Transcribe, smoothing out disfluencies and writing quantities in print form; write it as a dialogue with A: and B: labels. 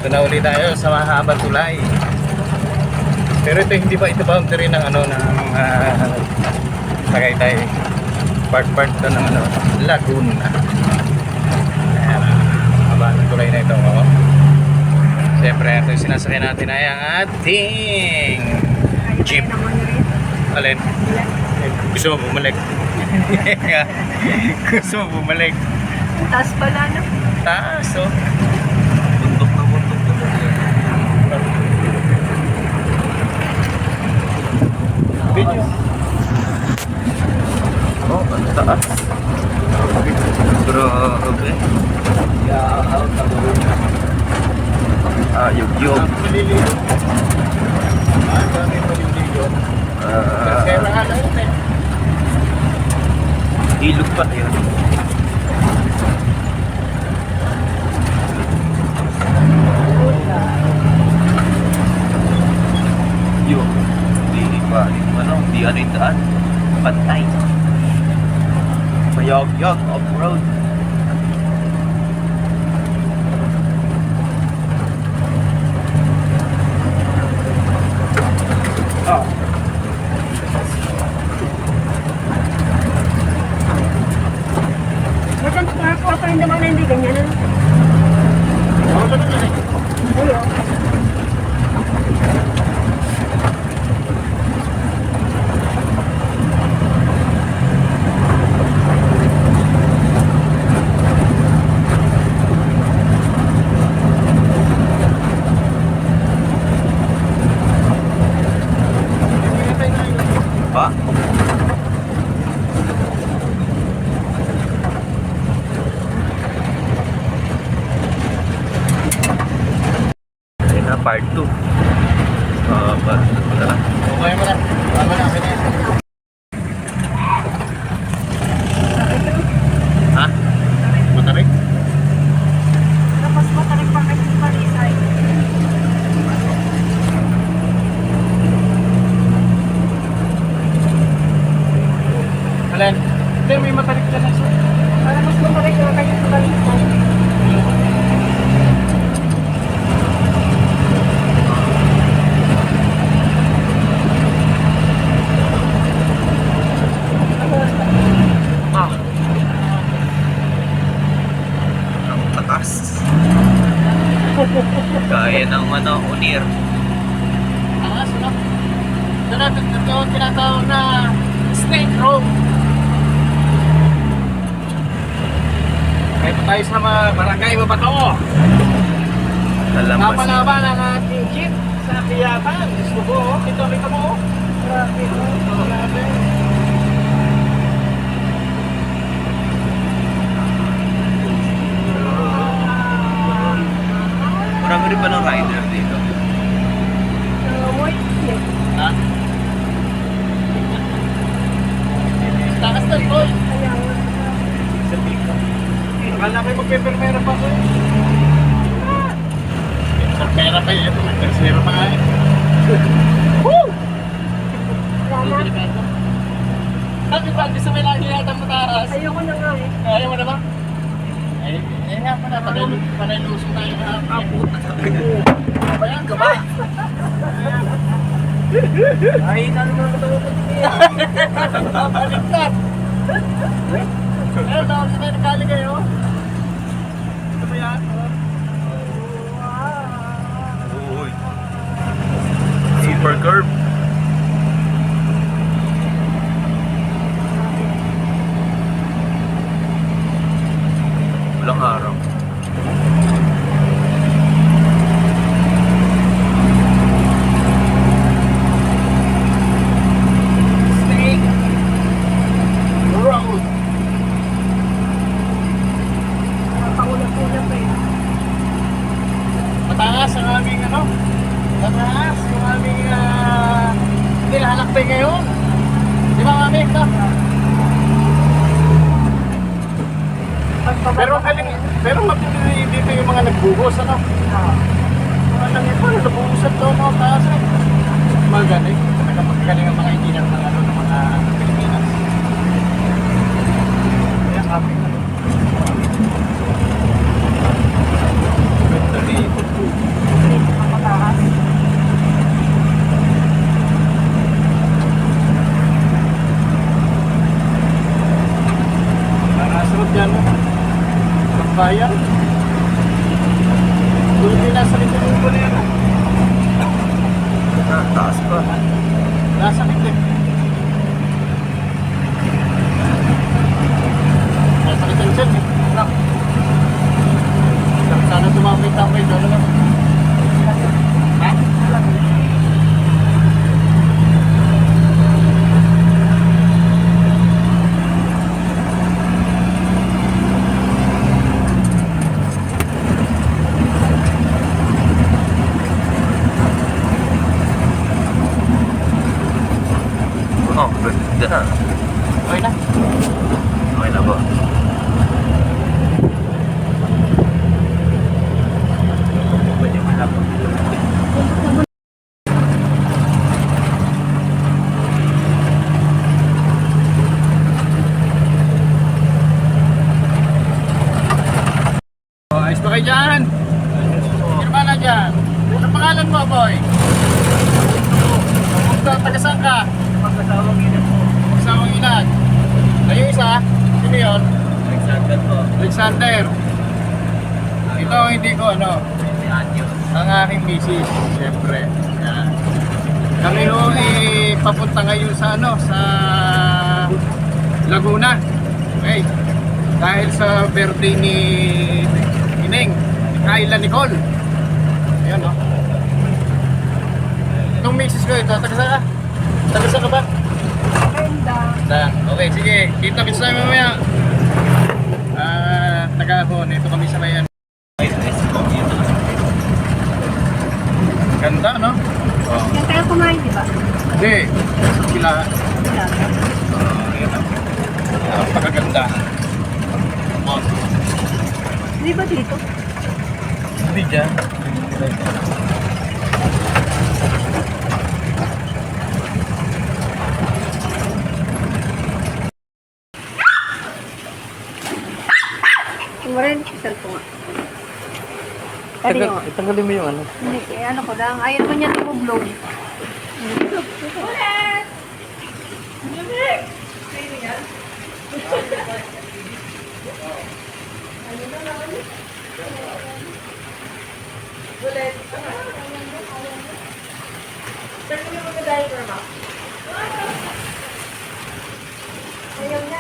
A: Ito na ulit tayo sa mahabang tulay. Pero ito ito boundary ng ano ng Tagaytay. Part to ng ano, Laguna. Ayan, haba ng tulay na ito. Oh. Siyempre, ito yung sinasakyan natin ay ang ating jeep. Alin? Gusto mo bumalik? Gusto mo bumalik?
B: Taas pala na.
A: Taas, oh. Bundok na bundok talaga. Video. Oh, ang taas. Grabe. Yug-yug. Maliligo. Ang dami maliligo. Ilog pa yun. Yun. Di ano yung daan. Pantay. Mayog-yog off-road. Oh.
B: Ako pa rin naman na hindi ganyan na.
A: Oo, ganun na eh.
B: Ulo.
A: Pa? Ayun na, part 2. Part 2 na. Okay mo na. Tama na. Ha? Matarik?
B: Tapos matarik pa kayo sa palisay.
A: Alin? Hindi, may matarik ka na siya.
B: Para mas matarik na kayo sa palisay.
A: Ah. Ang taas. Kaya ng ano, unir.
C: Taas, no? Ito na, ito tinatawag na snake road.
A: Kaya pa tayo sa mga barangay Babato.
C: Kapalaban ang ating jeep sa Piyatan. Gusto ko, oh. Ito mo, oh. Grabe, oh. Grabe.
A: Marami rin pa ng rider dito.
C: Ha? Takas na, boy.
A: Sa pika. Akala ko magpe-permera pa ko. Sa pera pa yun. Tercera pa nga eh.
C: Woo! Sabi ba, gusto may lagi yata mataras?
B: Ayoko na nga eh.
C: Ayaw mo na ba? Ay, nga pala, panay-luso tayo na kaput. Ayan ka ba?
B: Ay, ano naman ito?
C: Baliktad! Ayun, tawag sa tayo nagkali kayo. Ito ba yan?
A: Uy. Super curve. Walang araw.
C: Snake Road.
B: Paulap-ulap eh.
C: Mataas ang aming ano? Mataas yung aming nilalakbay ngayon. Di ba kami? No?
A: Pero matindi dito yung mga nagbuhos, ano? Mga langit pa, nabuhusan daw mga taas eh. Magaling. Nagpapagaling ang mga engineer ng ano, ng mga Pilipinas. Kaya kami ano. Ganda rito po.
C: tambay doon. Ano? Ha?
A: Oh, ganda.
C: Okay na.
A: Okay na ba? Pwede malapot.
C: Oh, ayos ba kayo dyan? Sino ba na dyan? Ano pangalan mo, boy? Taga saan ka?
A: Magkasawang init po.
C: Isang ilan? Kayo isa? Sino yun?
A: Alexander po.
C: Alexander. Ito ang hindi ko ano.
A: Si Anyo.
C: Ang aking misis, siyempre. Yan. Kami ho papunta ngayon sa ano, sa Laguna. Okay. Dahil sa birthday ni Ineng, ni Kayla Nicole. Ayan no. Itong misis ko ito, taga saan ka? Taga saan ka ba?
B: Brenda.
C: Okay, sige. Kita kita tayo mamaya. Taga-hon. Ito kami sa mayan. Ganda, no? Oh.
B: Yan tayo kumain, di ba?
C: Hindi. Sila.
B: Wala.
C: Ayan na. Napakaganda. Oh.
B: Di ba dito?
C: Hindi dyan.
B: Kumarin, cellphone nga. Pwede nyo.
C: Itanggalin mo yung ano.
B: Hindi, ano ko lang. Ayaw naman niya ito blow. Ayaw na.